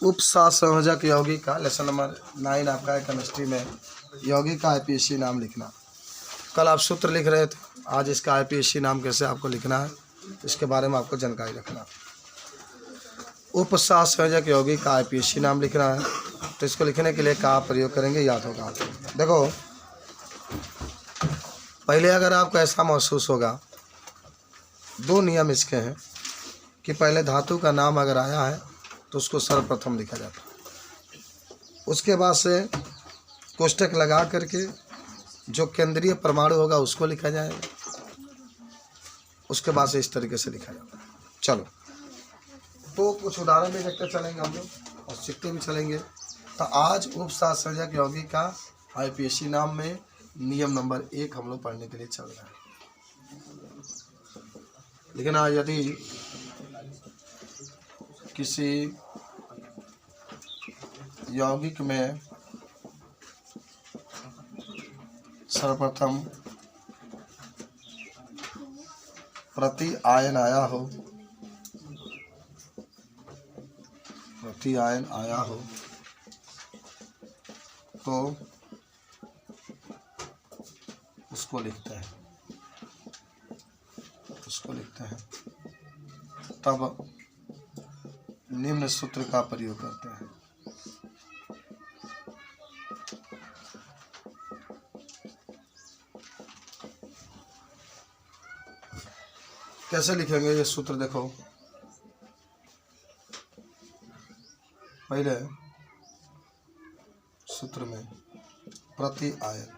उपसंयोजक यौगिक का lesson number 9 आपका है केमिस्ट्री में। यौगिक का आईपीएसी नाम लिखना। कल आप सूत्र लिख रहे थे, आज इसका आईपीएसी नाम कैसे आपको लिखना है इसके बारे में आपको जानकारी रखना। उपसंयोजक यौगिक का आईपीएसी नाम लिखना है, तो इसको लिखने के लिए क्या प्रयोग करेंगे याद होगा आपको। देखो पहले अगर आपको ऐसा महसूस होगा, दो नियम इसके हैं कि पहले धातु का नाम अगर आया है तो उसको सर्वप्रथम लिखा जाता है, उसके बाद से कोष्टक लगा करके जो केंद्रीय परमाणु होगा उसको लिखा जाएगा, उसके बाद से इस तरीके से लिखा जाता है। चलो तो कुछ उदाहरण भी देखते चलेंगे हम लोग और सीखते भी चलेंगे। तो आज उपसंयोजक यौगिक का आईपीएसी नाम में नियम नंबर 1 हम लोग पढ़ने के लिए चल रहा है। लेकिन यदि किसी यौगिक में सर्वप्रथम प्रति आयन आया हो, प्रति आयन आया हो तो उसको लिखते हैं, उसको लिखते हैं। तब निम्न सूत्र का प्रयोग करते हैं। कैसे लिखेंगे ये सूत्र देखो। पहले सूत्र में प्रति आयन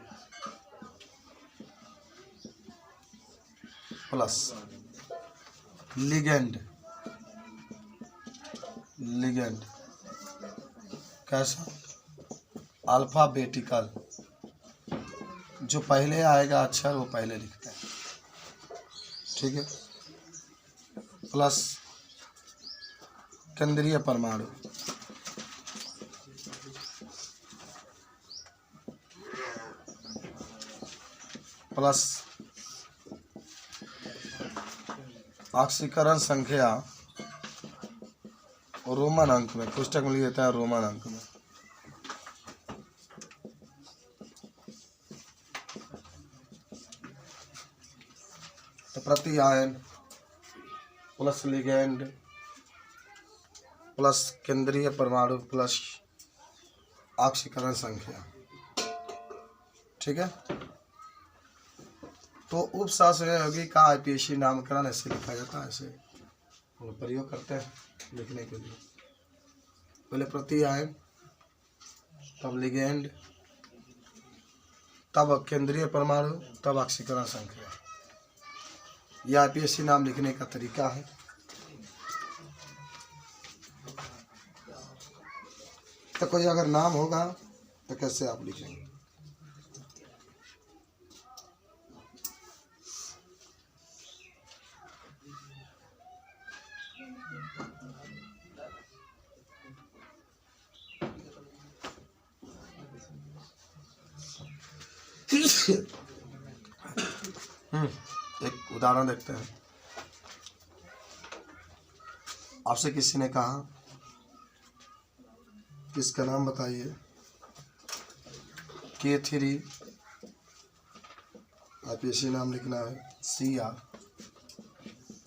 प्लस लिगेंड, लिगेंड कैसा अल्फाबेटिकल, जो पहले आएगा अक्षर वो पहले लिखते हैं, ठीक है। प्लस केंद्रीय परमाणु, प्लस ऑक्सीकरण संख्या रोमन अंक में, पुस्तक में लिख देता है रोमन अंक में। तो प्रति आयन प्लस लिगेंड प्लस केंद्रीय परमाणु प्लस ऑक्सीकरण संख्या, ठीक है। तो उपसंयोजक यौगिक का आईपीएसी नामकरण ऐसे लिखा जाता है, ऐसे हम प्रयोग करते हैं लिखने के लिए। पहले प्रति आयन, तब लिगेंड, तब केंद्रीय परमाणु, तब ऑक्सीकरण संख्या। यह आईपीएसी नाम लिखने का तरीका है। तो कोई अगर नाम होगा तो कैसे आप लिखेंगे। एक उदाहरण देखते हैं। आपसे किसी ने कहा इसका नाम बताइए, K3 आईपीएसी नाम लिखना है Cr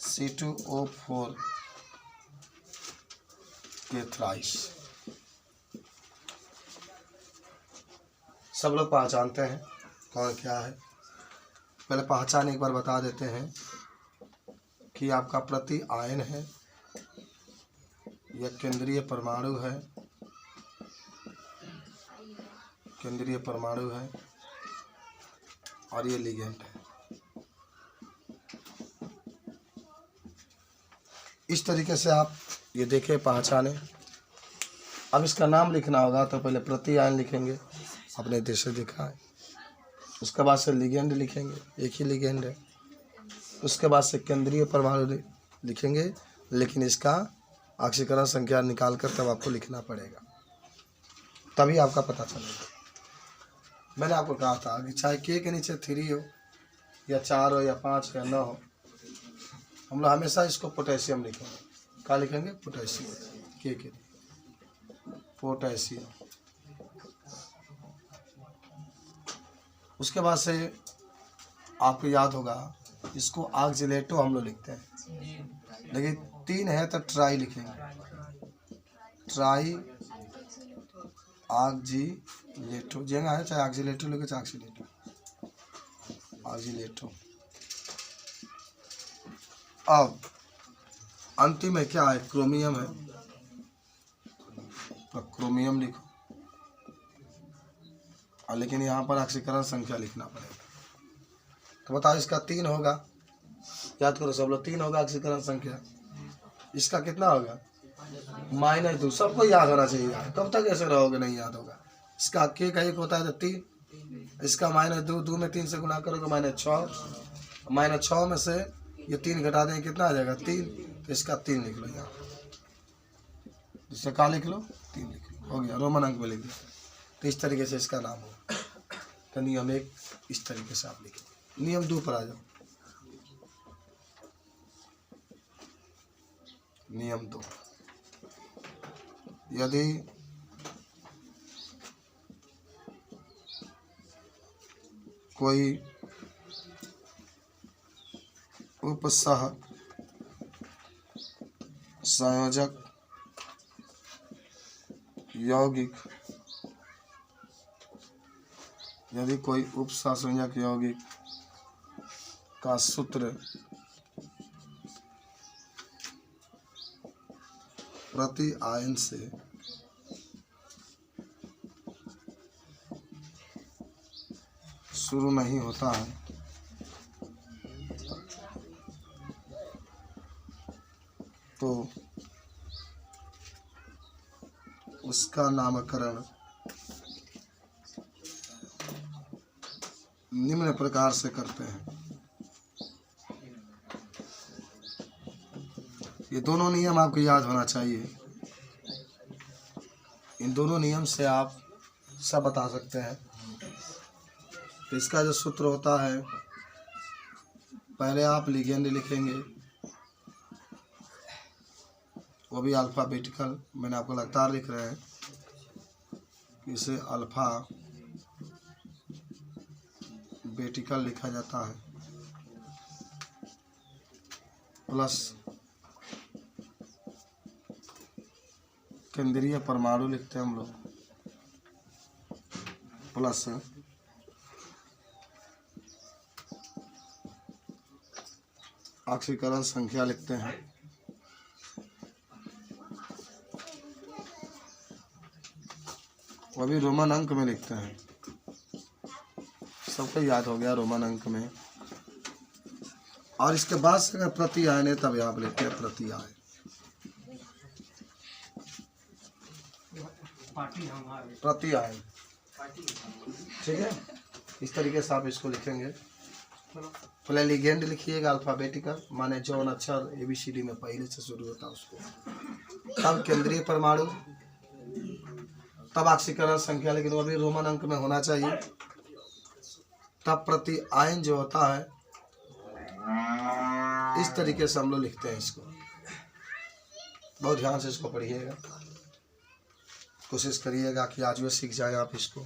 C2O4 के थ्राइस। सब लोग पहचानते हैं कौन क्या है। पहले पहचान एक बार बता देते हैं कि आपका प्रति आयन है, यह केंद्रीय परमाणु है, केंद्रीय परमाणु है, और ये लिगेंड है। इस तरीके से आप ये देखें, पहचाने। अब इसका नाम लिखना होगा तो पहले प्रति आयन लिखेंगे, अपने देश से देखा है। उसके बाद से लिगेंड लिखेंगे, एक ही लिगेंड है। उसके बाद से केंद्रीय परमाणु लिखेंगे, लेकिन इसका ऑक्सीकरण संख्या निकाल कर तब आपको लिखना पड़ेगा, तभी आपका पता चलेगा। मैंने आपको कहा था कि चाहे के नीचे 3 हो या 4 हो या 5 हो या 9 हो, हम लोग हमेशा इसको पोटेशियम लिखेंगे। क्या लिखेंगे? पोटेशियम के लिए। पोटेशियम। उसके बाद से आपको याद होगा, इसको ऑक्सीलेटो हम लोग लिखते हैं, लेकिन 3 है तो ट्राई लिखेंगे, ट्राई ऑक्सीलेटो। जगह है चाहे ऑक्सीलेटो लिखे चाहे ऑक्सीलेटो, ऑक्सीलेटो। अब अंतिम में क्या है, क्रोमियम है, तो क्रोमियम लिखो। और लेकिन यहाँ पर ऑक्सीकरण संख्या लिखना पड़ेगा। तो बताओ, इसका 3 होगा, याद करो सब लोग, 3 होगा ऑक्सीकरण संख्या। इसका कितना होगा, -2। सबको याद होना चाहिए यार, कब तक ऐसे रहोगे नहीं याद होगा। इसका k का 1 होता है तो 3, इसका -2, 2 में 3 से गुना करोगे -6, -6 में से ये 3 घटा देंगे, कितना आ जाएगा 3, तो इसका 3 लिख लो यहाँ। इसका क्या लिख लो, 3 लिख लो, हो गया, रोमन अंक में लिख दो। तो इस तरीके से इसका नाम हो। तो नियम 1 इस तरीके से आप लिखें। नियम 2 पर आ जाओ। नियम 2, यदि कोई उपसह संयोजक यौगिक, यदि कोई उपसहसंयोजक यौगिक का सूत्र प्रति आयन से शुरू नहीं होता है, तो उसका नामकरण निम्न प्रकार से करते हैं। ये दोनों नियम आपको याद होना चाहिए। इन दोनों नियम से आप सब बता सकते हैं। तो इसका जो सूत्र होता है, पहले आप लिगेंड लिखेंगे, वो भी अल्फ़ाबेटिकल, मैंने आपको लगातार लिख रहे हैं, इसे अल्फ़ा बेटिकल लिखा जाता है, प्लस केंद्रीय परमाणु लिखते हैं हम लोग, प्लस ऑक्सीकरण संख्या लिखते हैं, वो भी रोमन अंक में लिखते हैं। सबको याद हो गया रोमन अंक में। और इसके बाद से अगर प्रति आयन है तब यहाँ पर लिखते हैं प्रति आयन। प्रति आयन, ठीक है, इस तरीके से आप इसको लिखेंगे। पहले लिगेंड लिखिएगा अल्फ़ाबेटिकल, माने जौन अक्षर ABCD में पहले से शुरू होता है उसको, तब केंद्रीय परमाणु, तब ऑक्सीकरण संख्या, लेकिन वो भी रोमन अंक में होना चाहिए, तब प्रति आयन जो होता है। इस तरीके से हम लोग लिखते हैं इसको। बहुत ध्यान से इसको पढ़िएगा, कोशिश करिएगा कि आज वो सीख जाए आप इसको।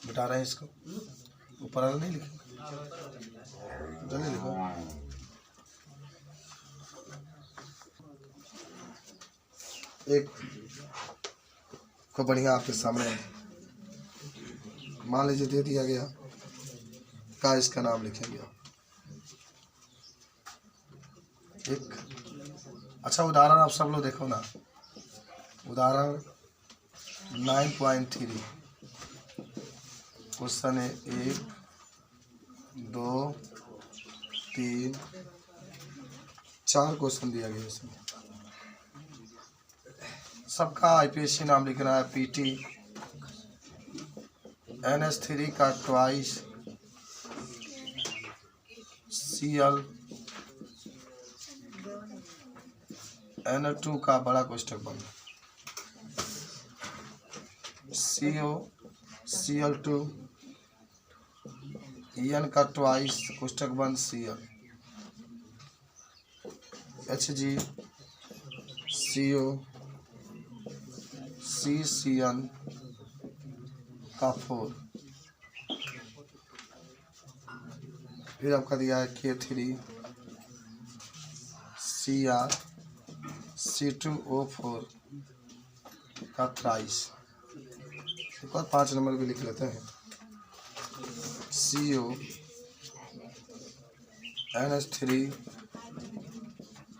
बता रहे हैं इसको, ऊपर वाला नहीं लिखेंगे, जल्दी लिखो। एक को बढ़िया आपके सामने मान लीजिए दे दिया गया, का इसका नाम लिखेंगे आप। एक अच्छा उदाहरण आप सब लोग देखो ना, उदाहरण 9.3 क्वेश्चन है 1, 2, 3, 4 क्वेश्चन दिया गया इसमें। सबका IPSC नाम लिखना है, PT, NH3 का ट्वाइस, Cl, N2 का बड़ा कोष्ठक बंद, CO, Cl2, En का ट्वाइस कोष्ठक बंद Cl, HgCO CCN का 4, फिर आपका दिया है K3CR C2O4 का 23। एक और 5 नंबर भी लिख लेते हैं, CONH3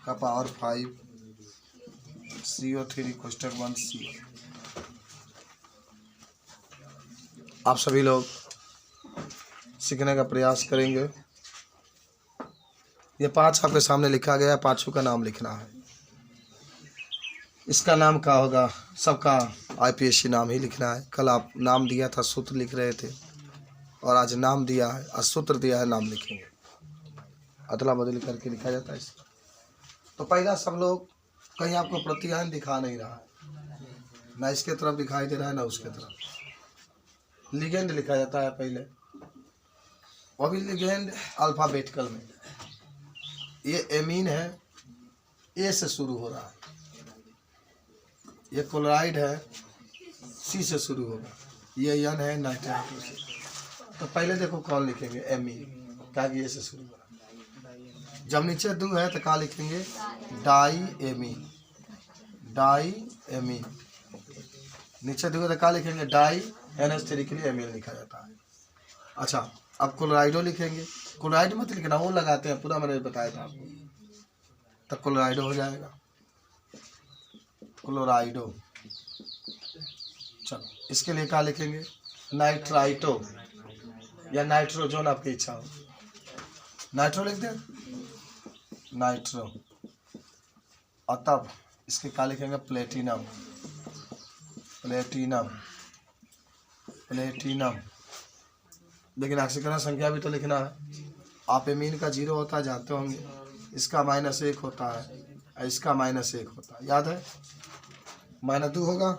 का पावर 5 CO3 कोष्टक 1C। आप सभी लोग सीखने का प्रयास करेंगे। ये 5 आपके सामने लिखा गया है, 5 का नाम लिखना है। इसका नाम क्या होगा? सबका IPSC नाम ही लिखना है। कल आप नाम दिया था, सूत्र लिख रहे थे, और आज नाम दिया है, आज सूत्र दिया है, नाम लिखेंगे। अदला बदली करके लिखा जाता है इसका। तो पहला सब लोग, कहीं आपको प्रत्यायन दिखा नहीं रहा है, ना इसके तरफ दिखाई दे रहा है ना उसके तरफ। लिगेंड लिखा जाता है पहले, और भी लिगेंड अल्फाबेटिकल में। ये एमीन है, ए से शुरू हो रहा है। ये क्लोराइड है, सी से शुरू होगा। ये यन है, नाइट्राइट से। तो पहले देखो कौन लिखेंगे? एमीन, क्या कि ए से शुरू हो रहा है। जब नीचे 2 है तो क्या लिखेंगे? Diamine. Diamine. नीचे 2 है तो क्या लिखेंगे? डाई NH3 के लिए एमीन लिखा जाता है। अच्छा, अब क्लोराइडो लिखेंगे। क्लोराइड मत लिखना, वो लगाते हैं पूरा, मैंने बताया था आपको, तब क्लोराइडो हो जाएगा। क्लोराइडो। चलो, इसके लिए क्या लिखेंगे? नाइट्राइटो या नाइट्रोजन, आपकी इच्छा हो। नाइट्रो लिख दें, नाइट्रो। और तब इसके क्या लिखेंगे? प्लेटिनम। प्लेटिनम। प्लेटिनम। लेकिन ऑक्सीकरण संख्या भी तो लिखना है। आप एमीन का 0 होता है जानते होंगे, इसका -1 होता है, इसका -1 होता है, याद है? -2 होगा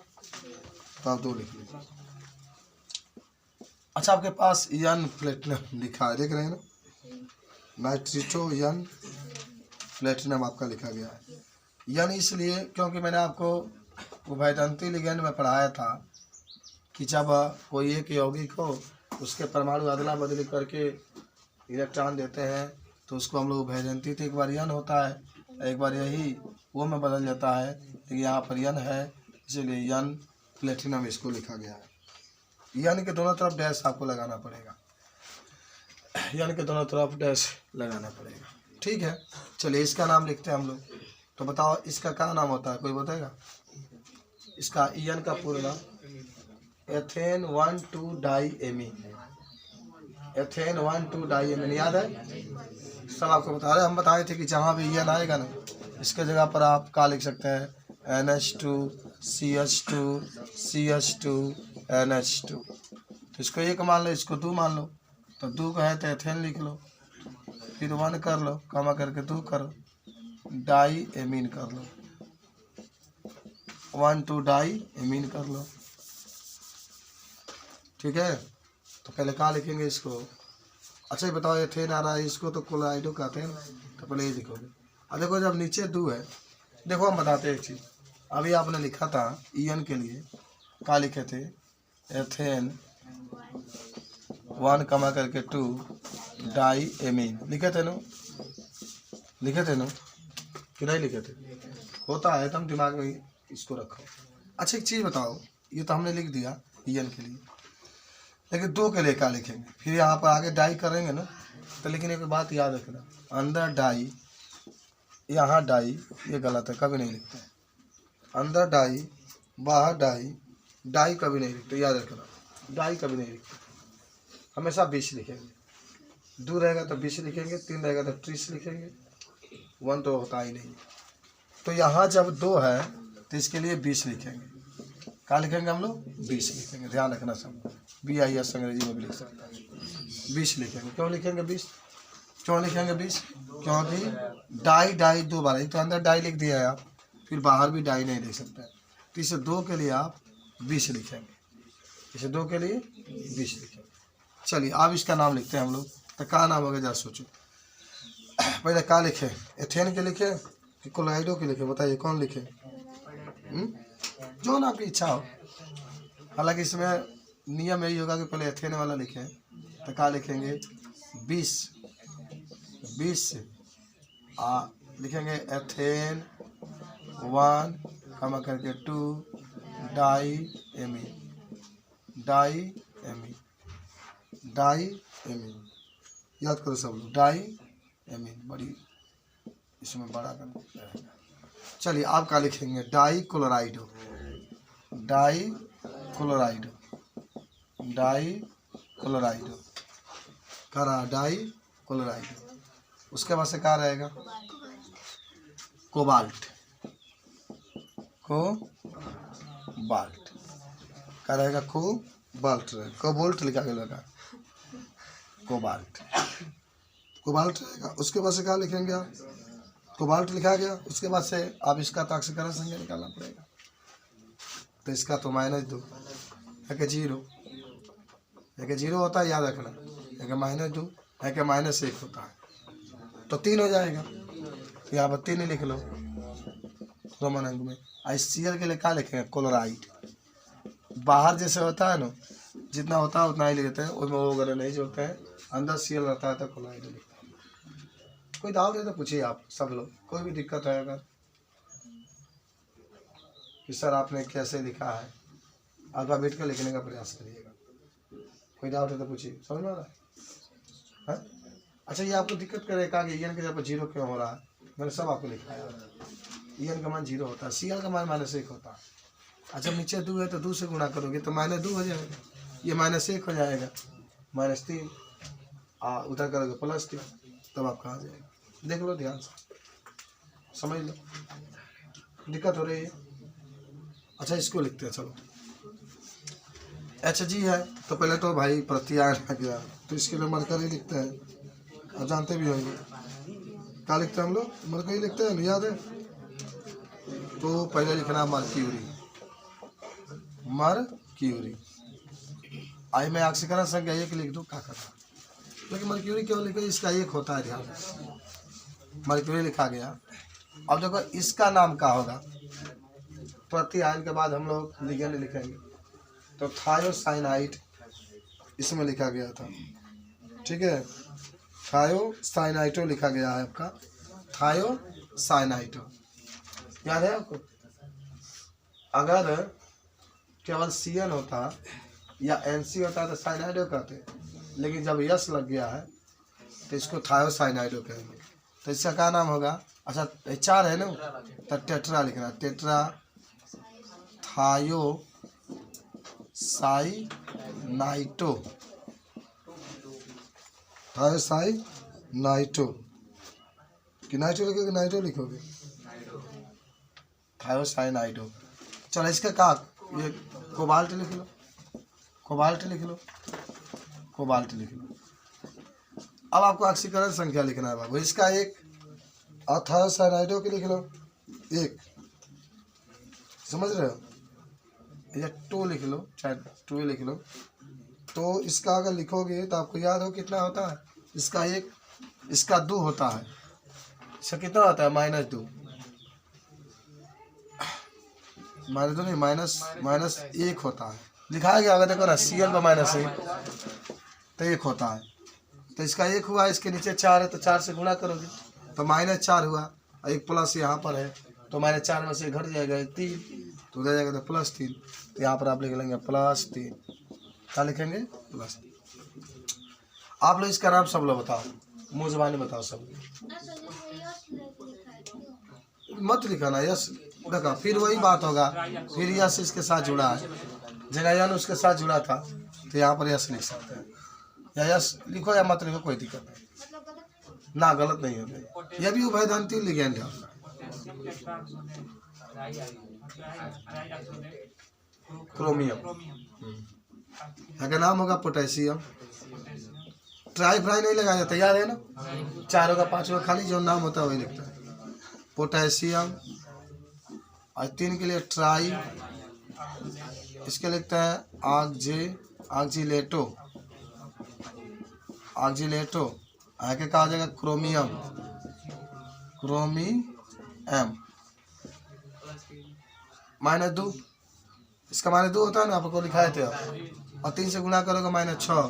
तो आप 2 लिख लीजिए। अच्छा, आपके पास यन प्लेटिनम लिखा है, देख रहे हैं ना? नाइट्रिटो यन प्लेटिनम आपका लिखा गया है। यन इसलिए क्योंकि मैंने आपको उभयदंती लिगेंड में पढ़ाया था कि जब कोई एक यौगिक हो, उसके परमाणु अदला बदली करके इलेक्ट्रॉन देते हैं, तो उसको हम लोग उभयदंती, तो एक बार यन होता है, एक बार यही वो में बदल जाता है। लेकिन यहाँ पर यन है, इसलिए यन प्लेटिनम इसको लिखा गया है। यन के दोनों तरफ डैश आपको लगाना पड़ेगा, यन के दोनों तरफ डैश लगाना पड़ेगा, ठीक है? चलिए, इसका नाम लिखते हैं हम लोग। तो बताओ इसका क्या नाम होता है, कोई बताएगा? इसका यन का पूरा नाम एथेन 1,2-डाईएमीन। एथेन 1,2-डाईएमीन, याद है? सब आपको बता रहे, हम बताए थे कि जहाँ भी यन आएगा ना, इसके जगह पर आप क्या लिख सकते हैं? NH2 CH2 CH2 NH2। तो इसको 1 मान लो, इसको 2 मान लो, तो 2 का है तो एथेन लिख लो, फिर 1 कर लो, कमा करके 2 करो, डाईएमीन कर लो, 1,2-डाईएमीन कर लो, ठीक है? तो पहले क्या लिखेंगे इसको? अच्छा, ये बताओ, एथेन आ रहा है, इसको तो क्लोराइडो कहते हैं ना, तो पहले ये लिखोगे। अब देखो, जब नीचे 2 है, देखो हम बताते हैं एक चीज़। अभी आपने लिखा था ईएन के लिए, क्या लिखे थे? एथेन 1 कमा करके 2-डाईएमीन लिखे थे ना? लिखे थे ना कि नहीं लिखे थे? होता है, तुम दिमाग में इसको रखो। अच्छा, एक चीज़ बताओ, ये तो हमने लिख दिया ईएन के लिए, लेकिन 2 के लिए क्या लिखेंगे? फिर यहाँ पर आगे डाई करेंगे ना, तो लेकिन एक बात याद रखना, अंदर डाई, यहाँ डाई, ये गलत है, कभी नहीं लिखते हैं। अंदर डाई, बाहर डाई, डाई कभी नहीं लिखते, याद रखना, डाई कभी नहीं लिखते, हमेशा 20 लिखेंगे। 2 रहेगा तो 20 लिखेंगे, 3 रहेगा तो 30 लिखेंगे, 1 तो होता ही नहीं। तो यहाँ जब 2 है तो इसके लिए 20 लिखेंगे। क्या लिखेंगे हम लोग? 20 लिखेंगे, ध्यान रखना सब। BIS अंग्रेजी में भी लिख सकता है, 20 लिखेंगे। क्यों लिखेंगे 20? क्यों लिखेंगे 20? क्योंकि डाई डाई 2 बार, एक तो अंदर डाई लिख दिया है आप, फिर बाहर भी डाई नहीं लिख सकते, तो इसे 2 के लिए आप 20 लिखेंगे, इसे 2 के लिए 20 लिखेंगे। चलिए, अब इसका नाम लिखते हैं हम लोग। तो क्या नाम होगा, जरा सोचो। पहले क्या लिखे? एथेन के लिखे, कि क्लोराइडो की लिखे? बताइए कौन लिखे? जो ना आपकी इच्छा हो। हालांकि इसमें नियम यही होगा कि पहले एथेन वाला लिखें। तो क्या लिखेंगे? 20 लिखेंगे एथेन 1 कमा करके 2 डाई एमीन। याद करो सब लोग, डाई एमीन बड़ी इसमें बड़ा कर। चलिए आप क्या लिखेंगे? डाई क्लोराइडो करा डाई क्लोराइडो। उसके बाद से क्या रहेगा? कोबाल्ट क्या रहेगा? कोबाल्ट लिखा गया, कोबाल्ट रहेगा। उसके बाद से क्या लिखेंगे आप? कोबाल्ट लिखा गया। उसके बाद से आप इसका तो ऑक्सीकरण संख्या निकालना पड़ेगा। तो इसका तो -2 है कि 0 होता है, याद रखना। है कि -2 है कि -1 होता है, तो 3 हो जाएगा। तो यहाँ पर 3 ही लिख लो रोमन अंक में। ICl के लिए क्या लिखेंगे? क्लोराइड। बाहर जैसे होता है ना, जितना होता है उतना ही लेते हैं, उसमें वो वगैरह नहीं जोड़ते हैं। अंदर Cl रहता है तो क्लोराइड लिखते हैं। कोई डाउट है तो पूछिए आप सब लोग। कोई भी दिक्कत है अगर कि सर आपने कैसे लिखा है, अल्फाबेट का लिखने का प्रयास करिएगा। कोई डाउट है तो पूछिए। समझ में आ रहा है? अच्छा, ये आपको दिक्कत करेगा कि EN के जब 0 क्यों हो रहा है? मैंने सब आपको लिखाया। EN का मान 0 होता है, Cl का मान -1 होता है। अच्छा, नीचे 2 है तो 2 से गुणा करोगे तो -2 हो जाएगा, ये -1 हो जाएगा, -3 उधर करोगे +3, तब आपका आ जाएगा। देख लो ध्यान से, समझ लो। दिक्कत हो रही है? अच्छा, इसको लिखते हैं। चलो, Hg है तो पहले तो भाई प्रत्यायन आ गया, तो इसके लिए मरकरी लिखते हैं। आप जानते भी होंगे क्या लिखते हैं हम लोग? मरकरी लिखते हैं, याद है? तो पहले लिखना मर्क्यूरी। आई मैं ऑक्सीकरण संख्या 1 लिख दूँ, क्या करना? लेकिन मर्क्यूरी क्यों लिखे? इसका 1 होता है, ध्यान। मर्क्यूरी लिखा गया। अब देखो इसका नाम क्या होगा? प्रत्यायन के बाद हम लोग लिगेंड लिखेंगे, तो थायोसाइनाइड इसमें लिखा गया था। ठीक है, थायोसाइनाइटो लिखा गया है आपका, थायोसाइनाइटो। याद है आपको? अगर केवल CN होता या NC होता तो साइनाइडो कहते, लेकिन जब यस लग गया है तो इसको थायोसाइनाइडो कहेंगे। तो इसका क्या नाम होगा? अच्छा, 4 है ना, तो टेट्रा लिखना, टेट्रा थायोसाइनाइटो। कि नाइट्रो लिखोगे? नाइट्रो लिखोगे, थायोसाइनाइडो। चलो, इसका क्या? ये कोबाल्ट लिख लो, अब आपको ऑक्सीकरण संख्या लिखना है बाबू। इसका 1 थायोसाइनाइडो की लिख लो 1, समझ रहे हो? या 2 लिख लो, चाहे 2 लिख लो। तो इसका अगर लिखोगे तो आपको याद हो कितना होता है? इसका 1, इसका 2 होता है। इसका कितना होता है? -2 नहीं, -1 होता है। लिखाया गया होगा, देखो ना, Cl पर -1 तो 1 होता है। तो इसका 1 हुआ, इसके नीचे 4 है तो 4 से गुणा करोगे तो -4 हुआ, और 1 प्लस यहाँ पर है तो -4 में से घट जाएगा 3, तो उधर जाएगा तो +3। तो यहाँ पर आप लिख लेंगे +3। क्या लिखेंगे? +3। आप लोग इसका नाम सब लोग बताओ, मुँह ज़बानी बताओ सब। मत लिखाना यस, देखा फिर वही बात होगा, फिर यस इसके साथ जुड़ा है, जगह उसके साथ जुड़ा था, तो यहाँ पर यस लिख सकते हैं। या यस लिखो या मत लिखो, कोई दिक्कत नहीं ना, गलत नहीं होगा। यह भी उभयदंती लिगेंड है। क्रोमियम का नाम होगा पोटेशियम। ट्राई फ्राई नहीं लगाया जाता, याद है ना? 4 का 5 का खाली जो नाम होता है वही लिखता है। पोटेशियम, और 3 के लिए ट्राई, इसके लिखता है ऑक्जिलेटो। आगे क्या हो जाएगा? क्रोमियम, एम -2, इसका -2 होता है ना, आपको लिखाए थे आप। और 3 से गुणा करोगे -6,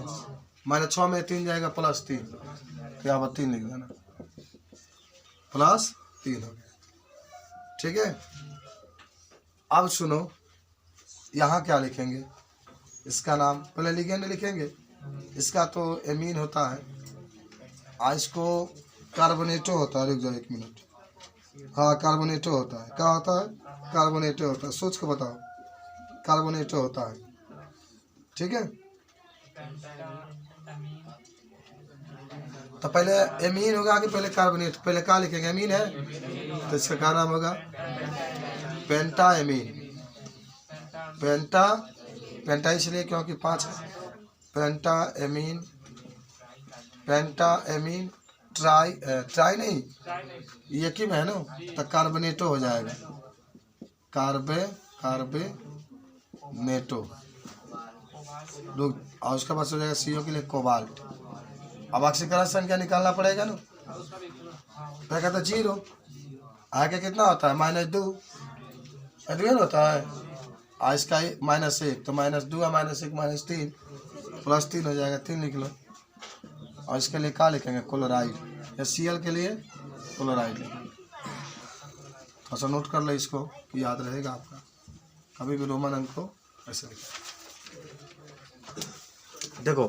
-6 में 3 जाएगा +3, तो यहाँ पर 3 लिख देना, +3 हो गया। ठीक है, अब सुनो, यहाँ क्या लिखेंगे, इसका नाम पहले लिगेंड लिखेंगे। इसका तो एमीन होता है, इसको कार्बोनेटो होता है। रुक जाओ 1 मिनट। हाँ, कार्बोनेटो होता है। क्या होता है? कार्बोनेटो होता है। सोच के बताओ, कार्बोनेटो होता है। ठीक है, तो पहले एमीन होगा कि पहले कार्बोनेट? पहले क्या लिखेंगे? एमीन है, तो इसका क्या नाम होगा? पेंटा एमीन। पेंटा इसलिए क्योंकि 5 है। पेंटा एमीन ट्राई नहीं, एक ही में है ना, तो कार्बोनेटो हो जाएगा। कार्बोनेटो। और उसके बाद हो जाएगा CO के लिए कोबाल्ट। अब ऑक्सीकरण संख्या निकालना पड़ेगा ना, पहले तो 0, आगे कितना होता है? -2 होता है। इसका -1, तो -2 -1 -3 +3 हो जाएगा, 3 लिख लो। और इसके लिए क्या लिखेंगे? क्लोराइड, या Cl के लिए क्लोराइड लिखेंगे। थोड़ा सा नोट कर लो इसको, कि याद रहेगा आपका। कभी भी रोमन अंक को ऐसे लिखें। देखो